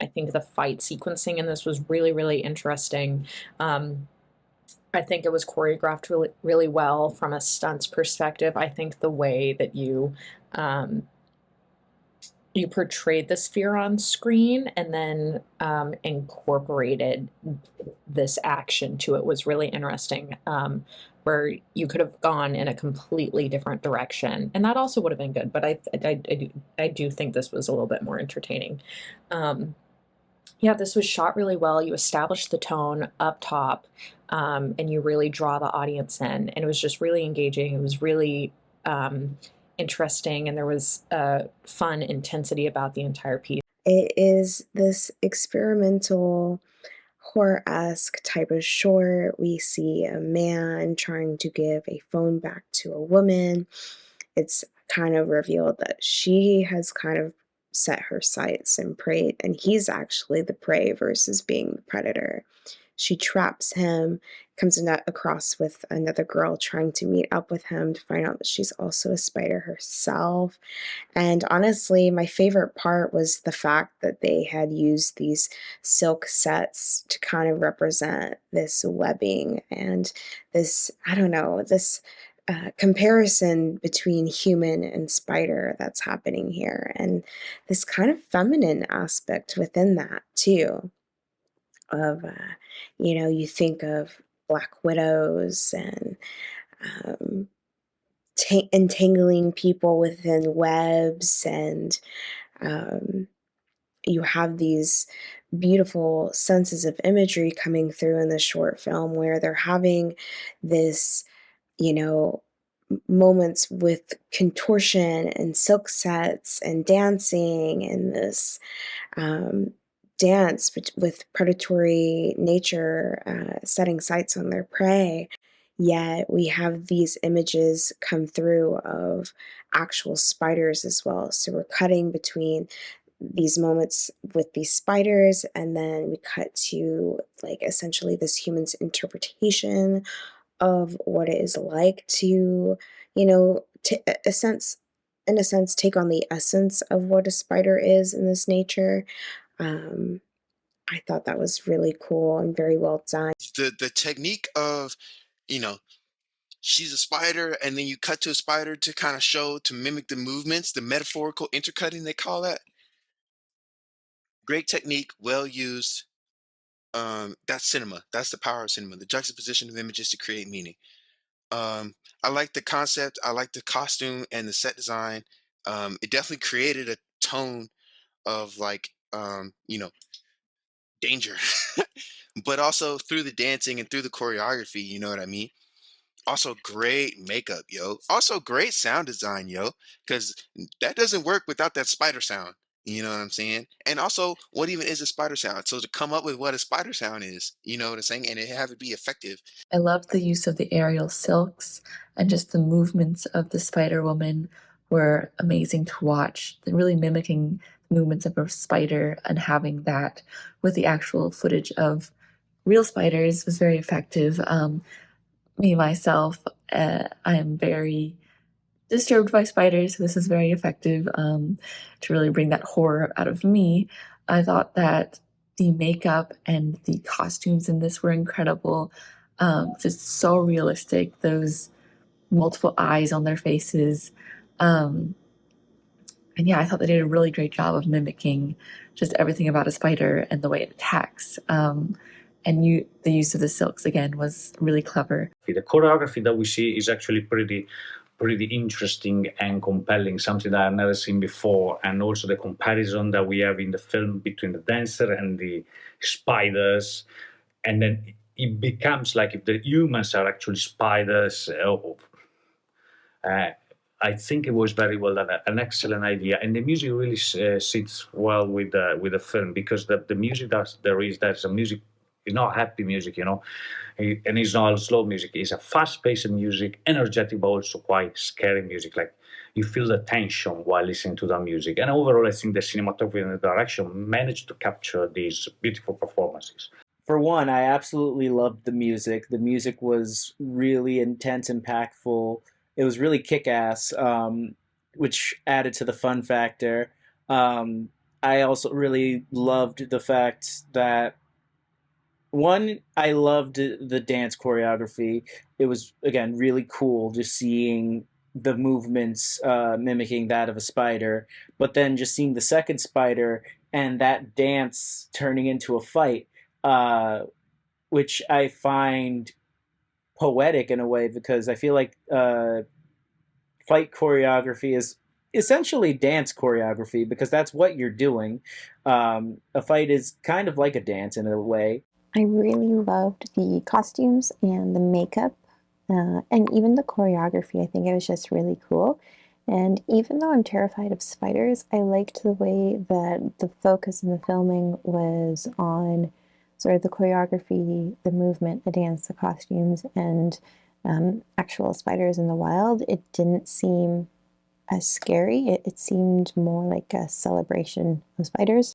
I think the fight sequencing in this was really, really interesting. I think it was choreographed really, really well from a stunts perspective. I think the way that um, you portrayed the sphere on screen and then incorporated this action to it was really interesting. Where you could have gone in a completely different direction, and that also would have been good. But I do think this was a little bit more entertaining. Um, yeah, this was shot really well. You established the tone up top, and you really draw the audience in, and it was just really engaging. It was really interesting, and there was fun intensity about the entire piece. It is this experimental horror-esque type of short. We see a man trying to give a phone back to a woman. It's kind of revealed that she has kind of set her sights and preyed, and he's actually the prey versus being the predator. She traps him, comes across with another girl trying to meet up with him to find out that she's also a spider herself. And honestly, my favorite part was the fact that they had used these silk sets to kind of represent this webbing and this, I don't know, this comparison between human and spider that's happening here, and this kind of feminine aspect within that, too. Of, you think of Black Widows and um, entangling people within webs, and um, you have these beautiful senses of imagery coming through in the short film where they're having this, you know, moments with contortion and silk sets and dancing and this um, dance with predatory nature setting sights on their prey. Yet we have these images come through of actual spiders as well. So we're cutting between these moments with these spiders, and then we cut to like essentially this human's interpretation of what it is like to, a sense, in a sense, take on the essence of what a spider is in this nature. Um, I thought that was really cool and very well done. The technique of, you know, she's a spider, and then you cut to a spider to kind of show to mimic the movements, the metaphorical intercutting they call that. Great technique, well used. That's cinema. That's the power of cinema. The juxtaposition of images to create meaning. I like the concept. I like the costume and the set design. It definitely created a tone of like, danger, but also through the dancing and through the choreography. You know what I mean? Also, great makeup, yo. Also, great sound design, yo. Because that doesn't work without that spider sound. You know what I'm saying? And also, what even is a spider sound? So to come up with what a spider sound is, you know what I'm saying, and it have it be effective. I loved the use of the aerial silks, and just the movements of the Spider Woman were amazing to watch. Really mimicking the movements of a spider and having that with the actual footage of real spiders was very effective. Me myself, I am very disturbed by spiders, so this is very effective to really bring that horror out of me. I thought that the makeup and the costumes in this were incredible, just so realistic. Those multiple eyes on their faces. And yeah, I thought they did a really great job of mimicking just everything about a spider and the way it attacks. The use of the silks again was really clever. The choreography that we see is actually pretty interesting and compelling, something that I've never seen before. And also the comparison that we have in the film between the dancer and the spiders. And then it becomes like if the humans are actually spiders. I think it was very well done, an excellent idea, and the music really sits well with the film, because the music there's a music. It's not happy music, and it's not slow music. It's a fast-paced music, energetic, but also quite scary music. Like you feel the tension while listening to the music. And overall, I think the cinematography and the direction managed to capture these beautiful performances. For one, I absolutely loved the music. The music was really intense, impactful. It was really kick-ass, which added to the fun factor. Um, I also really loved the fact that one, I loved the dance choreography. It was again really cool just seeing the movements mimicking that of a spider, but then just seeing the second spider and that dance turning into a fight, uh, which I find poetic in a way because I feel like fight choreography is essentially dance choreography because that's what you're doing. A fight is kind of like a dance in a way. I really loved the costumes and the makeup, and even the choreography. I think it was just really cool. And even though I'm terrified of spiders, I liked the way that the focus in the filming was on sort of the choreography, the movement, the dance, the costumes, and actual spiders in the wild. It didn't seem as scary. It seemed more like a celebration of spiders.